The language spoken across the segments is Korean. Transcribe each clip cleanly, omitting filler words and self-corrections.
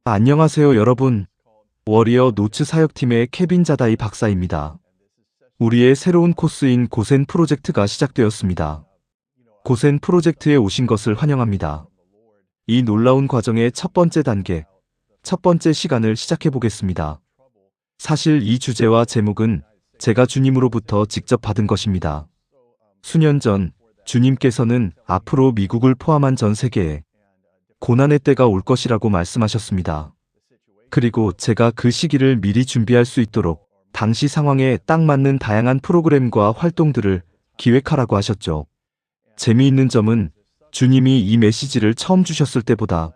안녕하세요 여러분. 워리어 노츠 사역팀의 케빈 자다이 박사입니다. 우리의 새로운 코스인 고센 프로젝트가 시작되었습니다. 고센 프로젝트에 오신 것을 환영합니다. 이 놀라운 과정의 첫 번째 단계, 첫 번째 시간을 시작해 보겠습니다. 사실 이 주제와 제목은 제가 주님으로부터 직접 받은 것입니다. 수년 전 주님께서는 앞으로 미국을 포함한 전 세계에 고난의 때가 올 것이라고 말씀하셨습니다. 그리고 제가 그 시기를 미리 준비할 수 있도록 당시 상황에 딱 맞는 다양한 프로그램과 활동들을 기획하라고 하셨죠. 재미있는 점은 주님이 이 메시지를 처음 주셨을 때보다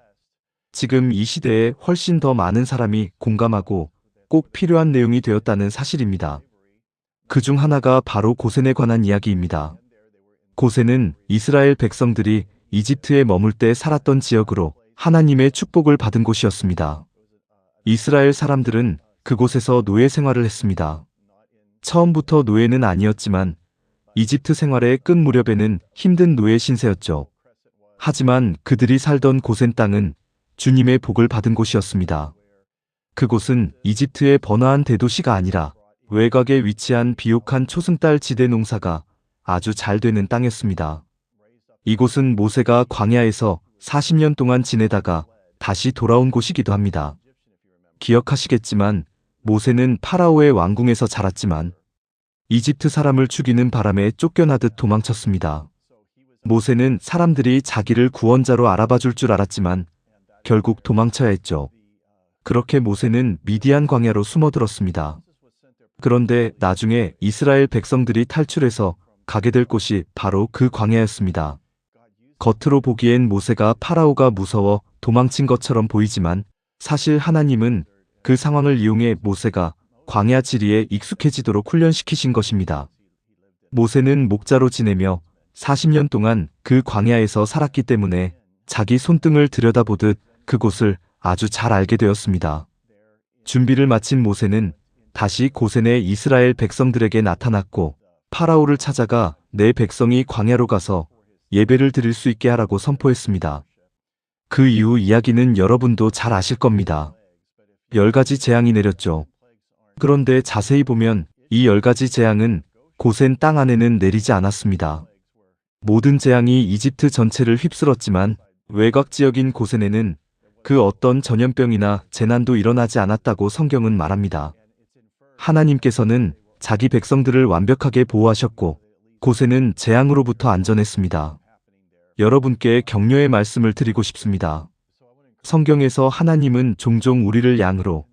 지금 이 시대에 훨씬 더 많은 사람이 공감하고 꼭 필요한 내용이 되었다는 사실입니다. 그중 하나가 바로 고센에 관한 이야기입니다. 고센은 이스라엘 백성들이 이집트에 머물 때 살았던 지역으로 하나님의 축복을 받은 곳이었습니다. 이스라엘 사람들은 그곳에서 노예 생활을 했습니다. 처음부터 노예는 아니었지만 이집트 생활의 끝 무렵에는 힘든 노예 신세였죠. 하지만 그들이 살던 고센 땅은 주님의 복을 받은 곳이었습니다. 그곳은 이집트의 번화한 대도시가 아니라 외곽에 위치한 비옥한 초승달 지대 농사가 아주 잘 되는 땅이었습니다. 이곳은 모세가 광야에서 40년 동안 지내다가 다시 돌아온 곳이기도 합니다. 기억하시겠지만 모세는 파라오의 왕궁에서 자랐지만 이집트 사람을 죽이는 바람에 쫓겨나듯 도망쳤습니다. 모세는 사람들이 자기를 구원자로 알아봐 줄 줄 알았지만 결국 도망쳐야 했죠. 그렇게 모세는 미디안 광야로 숨어들었습니다. 그런데 나중에 이스라엘 백성들이 탈출해서 가게 될 곳이 바로 그 광야였습니다. 겉으로 보기엔 모세가 파라오가 무서워 도망친 것처럼 보이지만 사실 하나님은 그 상황을 이용해 모세가 광야 지리에 익숙해지도록 훈련시키신 것입니다. 모세는 목자로 지내며 40년 동안 그 광야에서 살았기 때문에 자기 손등을 들여다보듯 그곳을 아주 잘 알게 되었습니다. 준비를 마친 모세는 다시 고센의 이스라엘 백성들에게 나타났고 파라오를 찾아가 내 백성이 광야로 가서 예배를 드릴 수 있게 하라고 선포했습니다. 그 이후 이야기는 여러분도 잘 아실 겁니다. 10가지 재앙이 내렸죠. 그런데 자세히 보면 이 10가지 재앙은 고센 땅 안에는 내리지 않았습니다. 모든 재앙이 이집트 전체를 휩쓸었지만 외곽 지역인 고센에는 그 어떤 전염병이나 재난도 일어나지 않았다고 성경은 말합니다. 하나님께서는 자기 백성들을 완벽하게 보호하셨고 고센은 재앙으로부터 안전했습니다. 여러분께 격려의 말씀을 드리고 싶습니다. 성경에서 하나님은 종종 우리를 양으로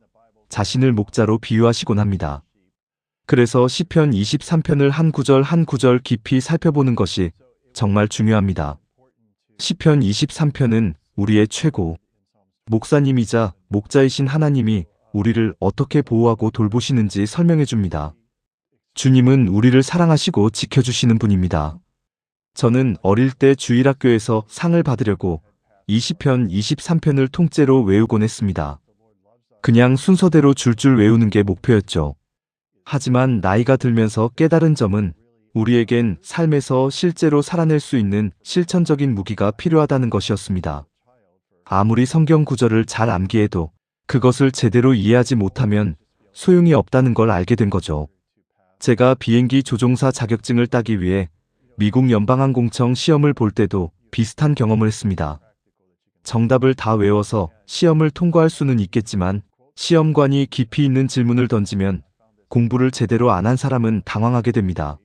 자신을 목자로 비유하시곤 합니다. 그래서 시편 23편을 한 구절 한 구절 깊이 살펴보는 것이 정말 중요합니다. 시편 23편은 우리의 최고 목사님이자 목자이신 하나님이 우리를 어떻게 보호하고 돌보시는지 설명해 줍니다. 주님은 우리를 사랑하시고 지켜주시는 분입니다. 저는 어릴 때 주일학교에서 상을 받으려고 이 시편 23편을 통째로 외우곤 했습니다. 그냥 순서대로 줄줄 외우는 게 목표였죠. 하지만 나이가 들면서 깨달은 점은 우리에겐 삶에서 실제로 살아낼 수 있는 실천적인 무기가 필요하다는 것이었습니다. 아무리 성경 구절을 잘 암기해도 그것을 제대로 이해하지 못하면 소용이 없다는 걸 알게 된 거죠. 제가 비행기 조종사 자격증을 따기 위해 미국 연방항공청 시험을 볼 때도 비슷한 경험을 했습니다. 정답을 다 외워서 시험을 통과할 수는 있겠지만 시험관이 깊이 있는 질문을 던지면 공부를 제대로 안 한 사람은 당황하게 됩니다.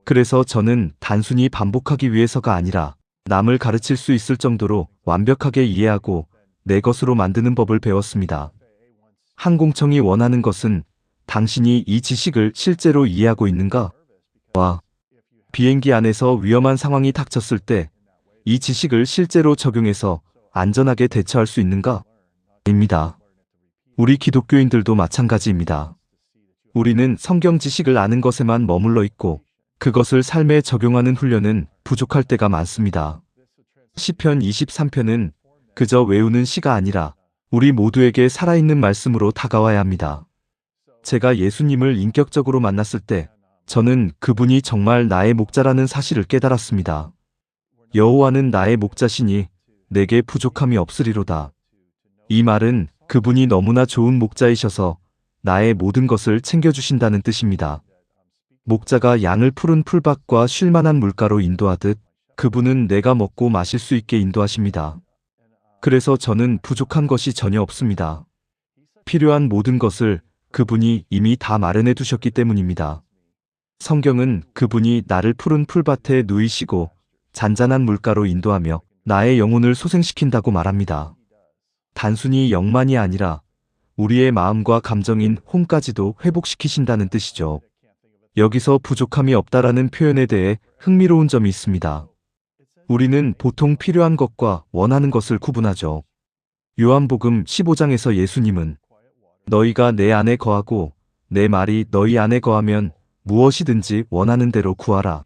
그래서 저는 단순히 반복하기 위해서가 아니라 남을 가르칠 수 있을 정도로 완벽하게 이해하고 내 것으로 만드는 법을 배웠습니다. 항공청이 원하는 것은 당신이 이 지식을 실제로 이해하고 있는가? 와. 비행기 안에서 위험한 상황이 닥쳤을 때 이 지식을 실제로 적용해서 안전하게 대처할 수 있는가? 입니다. 우리 기독교인들도 마찬가지입니다. 우리는 성경 지식을 아는 것에만 머물러 있고 그것을 삶에 적용하는 훈련은 부족할 때가 많습니다. 시편 23편은 그저 외우는 시가 아니라 우리 모두에게 살아있는 말씀으로 다가와야 합니다. 제가 예수님을 인격적으로 만났을 때 저는 그분이 정말 나의 목자라는 사실을 깨달았습니다. 여호와는 나의 목자시니 내게 부족함이 없으리로다. 이 말은 그분이 너무나 좋은 목자이셔서 나의 모든 것을 챙겨주신다는 뜻입니다. 목자가 양을 푸른 풀밭과 쉴만한 물가로 인도하듯 그분은 내가 먹고 마실 수 있게 인도하십니다. 그래서 저는 부족한 것이 전혀 없습니다. 필요한 모든 것을 그분이 이미 다 마련해 두셨기 때문입니다. 성경은 그분이 나를 푸른 풀밭에 누이시고 잔잔한 물가로 인도하며 나의 영혼을 소생시킨다고 말합니다. 단순히 영만이 아니라 우리의 마음과 감정인 혼까지도 회복시키신다는 뜻이죠. 여기서 부족함이 없다라는 표현에 대해 흥미로운 점이 있습니다. 우리는 보통 필요한 것과 원하는 것을 구분하죠. 요한복음 15장에서 예수님은 너희가 내 안에 거하고 내 말이 너희 안에 거하면 무엇이든지 원하는 대로 구하라.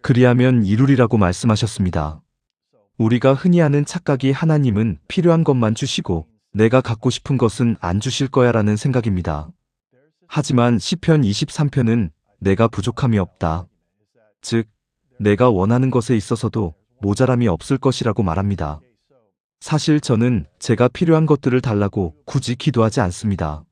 그리하면 이루리라고 말씀하셨습니다. 우리가 흔히 하는 착각이 하나님은 필요한 것만 주시고 내가 갖고 싶은 것은 안 주실 거야 라는 생각입니다. 하지만 시편 23편은 내가 부족함이 없다. 즉, 내가 원하는 것에 있어서도 모자람이 없을 것이라고 말합니다. 사실 저는 제가 필요한 것들을 달라고 굳이 기도하지 않습니다.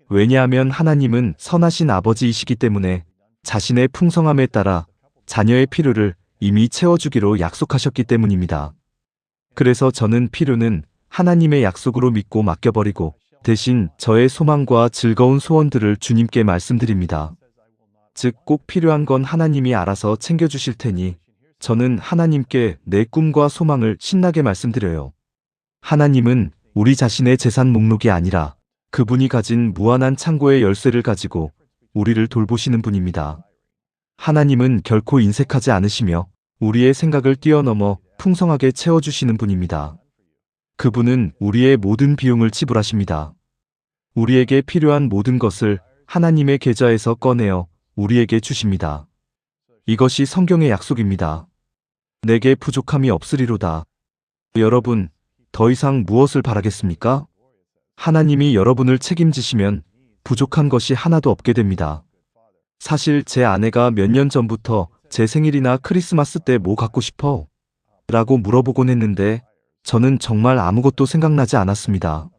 왜냐하면 하나님은 선하신 아버지이시기 때문에 자신의 풍성함에 따라 자녀의 필요를 이미 채워주기로 약속하셨기 때문입니다. 그래서 저는 필요는 하나님의 약속으로 믿고 맡겨버리고 대신 저의 소망과 즐거운 소원들을 주님께 말씀드립니다. 즉, 꼭 필요한 건 하나님이 알아서 챙겨주실 테니 저는 하나님께 내 꿈과 소망을 신나게 말씀드려요. 하나님은 우리 자신의 재산 목록이 아니라 그분이 가진 무한한 창고의 열쇠를 가지고 우리를 돌보시는 분입니다. 하나님은 결코 인색하지 않으시며 우리의 생각을 뛰어넘어 풍성하게 채워주시는 분입니다. 그분은 우리의 모든 비용을 지불하십니다. 우리에게 필요한 모든 것을 하나님의 계좌에서 꺼내어 우리에게 주십니다. 이것이 성경의 약속입니다. 내게 부족함이 없으리로다. 여러분, 더 이상 무엇을 바라겠습니까? 하나님이 여러분을 책임지시면 부족한 것이 하나도 없게 됩니다. 사실 제 아내가 몇 년 전부터 제 생일이나 크리스마스 때 뭐 갖고 싶어? 라고 물어보곤 했는데 저는 정말 아무것도 생각나지 않았습니다.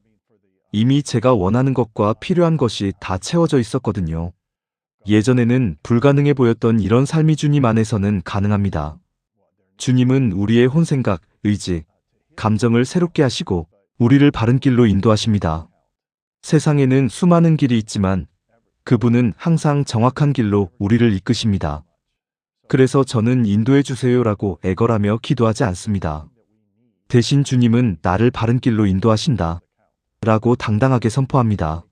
이미 제가 원하는 것과 필요한 것이 다 채워져 있었거든요. 예전에는 불가능해 보였던 이런 삶이 주님 안에서는 가능합니다. 주님은 우리의 혼생각, 의지, 감정을 새롭게 하시고 우리를 바른 길로 인도하십니다. 세상에는 수많은 길이 있지만 그분은 항상 정확한 길로 우리를 이끄십니다. 그래서 저는 인도해 주세요라고 애걸하며 기도하지 않습니다. 대신 주님은 나를 바른 길로 인도하신다 라고 당당하게 선포합니다.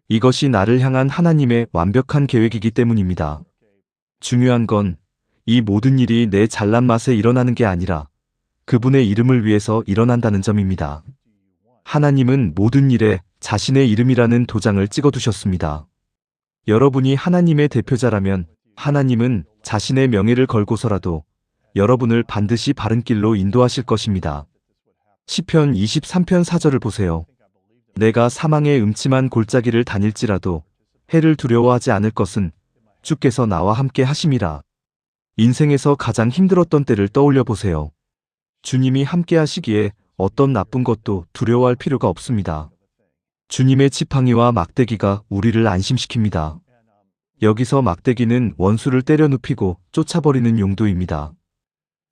이것이 나를 향한 하나님의 완벽한 계획이기 때문입니다. 중요한 건 이 모든 일이 내 잘난 맛에 일어나는 게 아니라 그분의 이름을 위해서 일어난다는 점입니다. 하나님은 모든 일에 자신의 이름이라는 도장을 찍어두셨습니다. 여러분이 하나님의 대표자라면 하나님은 자신의 명예를 걸고서라도 여러분을 반드시 바른 길로 인도하실 것입니다. 시편 23편 4절을 보세요. 내가 사망의 음침한 골짜기를 다닐지라도 해를 두려워하지 않을 것은 주께서 나와 함께 하심이라. 인생에서 가장 힘들었던 때를 떠올려 보세요. 주님이 함께 하시기에 어떤 나쁜 것도 두려워할 필요가 없습니다. 주님의 지팡이와 막대기가 우리를 안심시킵니다. 여기서 막대기는 원수를 때려 눕히고 쫓아버리는 용도입니다.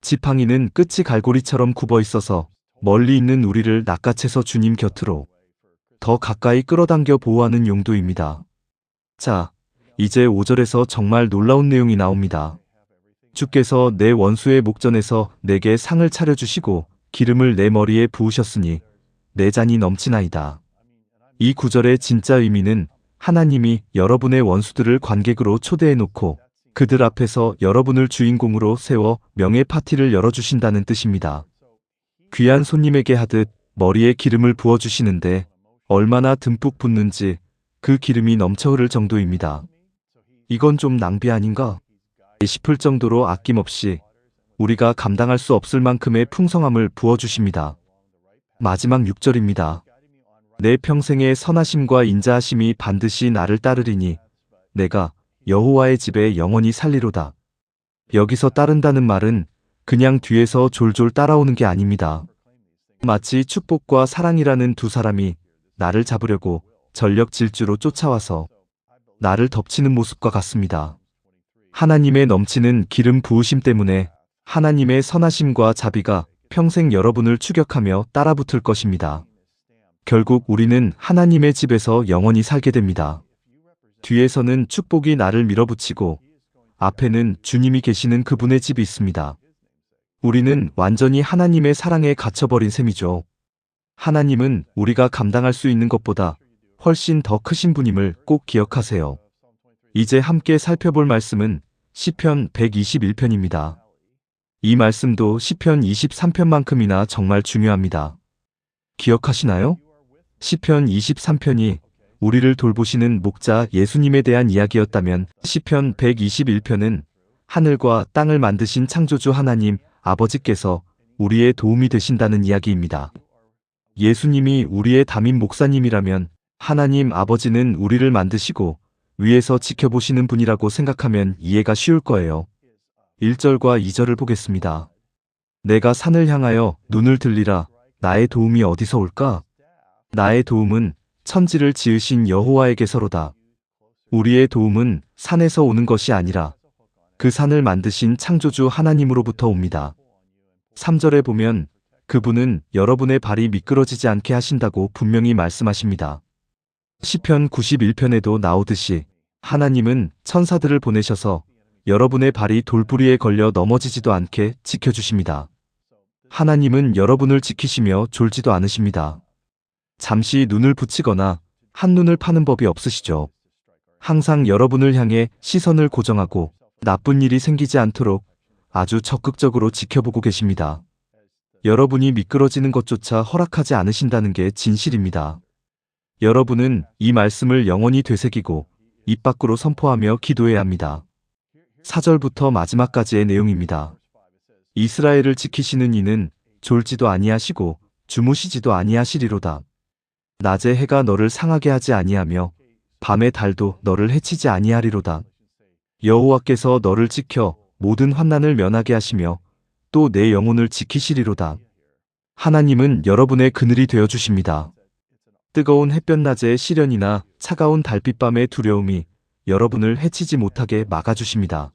지팡이는 끝이 갈고리처럼 굽어 있어서 멀리 있는 우리를 낚아채서 주님 곁으로 더 가까이 끌어당겨 보호하는 용도입니다. 자, 이제 5절에서 정말 놀라운 내용이 나옵니다. 주께서 내 원수의 목전에서 내게 상을 차려주시고 기름을 내 머리에 부으셨으니 내 잔이 넘치나이다. 이 구절의 진짜 의미는 하나님이 여러분의 원수들을 관객으로 초대해 놓고 그들 앞에서 여러분을 주인공으로 세워 명예 파티를 열어주신다는 뜻입니다. 귀한 손님에게 하듯 머리에 기름을 부어주시는데 얼마나 듬뿍 붓는지 그 기름이 넘쳐 흐를 정도입니다. 이건 좀 낭비 아닌가 싶을 정도로 아낌없이 우리가 감당할 수 없을 만큼의 풍성함을 부어주십니다. 마지막 6절입니다. 내 평생의 선하심과 인자하심이 반드시 나를 따르리니 내가 여호와의 집에 영원히 살리로다. 여기서 따른다는 말은 그냥 뒤에서 졸졸 따라오는 게 아닙니다. 마치 축복과 사랑이라는 두 사람이 나를 잡으려고 전력 질주로 쫓아와서 나를 덮치는 모습과 같습니다. 하나님의 넘치는 기름 부으심 때문에 하나님의 선하심과 자비가 평생 여러분을 추격하며 따라붙을 것입니다. 결국 우리는 하나님의 집에서 영원히 살게 됩니다. 뒤에서는 축복이 나를 밀어붙이고 앞에는 주님이 계시는 그분의 집이 있습니다. 우리는 완전히 하나님의 사랑에 갇혀버린 셈이죠. 하나님은 우리가 감당할 수 있는 것보다 훨씬 더 크신 분임을 꼭 기억하세요. 이제 함께 살펴볼 말씀은 시편 121편입니다. 이 말씀도 시편 23편만큼이나 정말 중요합니다. 기억하시나요? 시편 23편이 우리를 돌보시는 목자 예수님에 대한 이야기였다면 시편 121편은 하늘과 땅을 만드신 창조주 하나님 아버지께서 우리의 도움이 되신다는 이야기입니다. 예수님이 우리의 담임 목사님이라면 하나님 아버지는 우리를 만드시고 위에서 지켜보시는 분이라고 생각하면 이해가 쉬울 거예요. 1절과 2절을 보겠습니다. 내가 산을 향하여 눈을 들리라. 나의 도움이 어디서 올까? 나의 도움은 천지를 지으신 여호와에게서로다. 우리의 도움은 산에서 오는 것이 아니라 그 산을 만드신 창조주 하나님으로부터 옵니다. 3절에 보면 그분은 여러분의 발이 미끄러지지 않게 하신다고 분명히 말씀하십니다. 시편 91편에도 나오듯이 하나님은 천사들을 보내셔서 여러분의 발이 돌부리에 걸려 넘어지지도 않게 지켜주십니다. 하나님은 여러분을 지키시며 졸지도 않으십니다. 잠시 눈을 붙이거나 한눈을 파는 법이 없으시죠. 항상 여러분을 향해 시선을 고정하고 나쁜 일이 생기지 않도록 아주 적극적으로 지켜보고 계십니다. 여러분이 미끄러지는 것조차 허락하지 않으신다는 게 진실입니다. 여러분은 이 말씀을 영원히 되새기고 입 밖으로 선포하며 기도해야 합니다. 4절부터 마지막까지의 내용입니다. 이스라엘을 지키시는 이는 졸지도 아니하시고 주무시지도 아니하시리로다. 낮에 해가 너를 상하게 하지 아니하며 밤에 달도 너를 해치지 아니하리로다. 여호와께서 너를 지켜 모든 환난을 면하게 하시며 또 내 영혼을 지키시리로다. 하나님은 여러분의 그늘이 되어주십니다. 뜨거운 햇볕 낮의 시련이나 차가운 달빛 밤의 두려움이 여러분을 해치지 못하게 막아주십니다.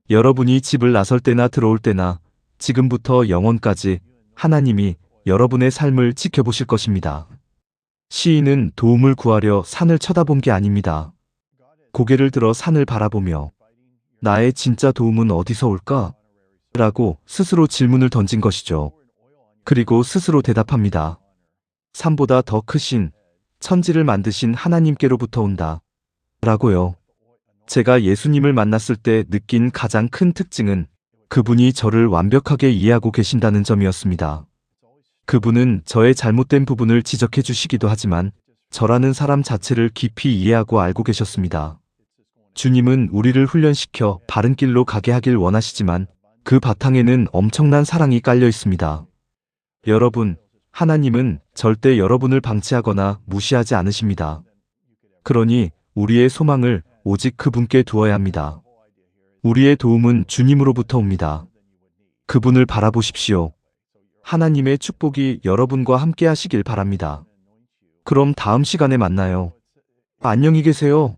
여러분이 집을 나설 때나 들어올 때나 지금부터 영원까지 하나님이 여러분의 삶을 지켜보실 것입니다. 시인은 도움을 구하려 산을 쳐다본 게 아닙니다. 고개를 들어 산을 바라보며 나의 진짜 도움은 어디서 올까? 라고 스스로 질문을 던진 것이죠. 그리고 스스로 대답합니다. 산보다 더 크신 천지를 만드신 하나님께로부터 온다. 라고요. 제가 예수님을 만났을 때 느낀 가장 큰 특징은 그분이 저를 완벽하게 이해하고 계신다는 점이었습니다. 그분은 저의 잘못된 부분을 지적해 주시기도 하지만 저라는 사람 자체를 깊이 이해하고 알고 계셨습니다. 주님은 우리를 훈련시켜 바른 길로 가게 하길 원하시지만 그 바탕에는 엄청난 사랑이 깔려 있습니다. 여러분, 하나님은 절대 여러분을 방치하거나 무시하지 않으십니다. 그러니 우리의 소망을 오직 그분께 두어야 합니다. 우리의 도움은 주님으로부터 옵니다. 그분을 바라보십시오. 하나님의 축복이 여러분과 함께 하시길 바랍니다. 그럼 다음 시간에 만나요. 안녕히 계세요.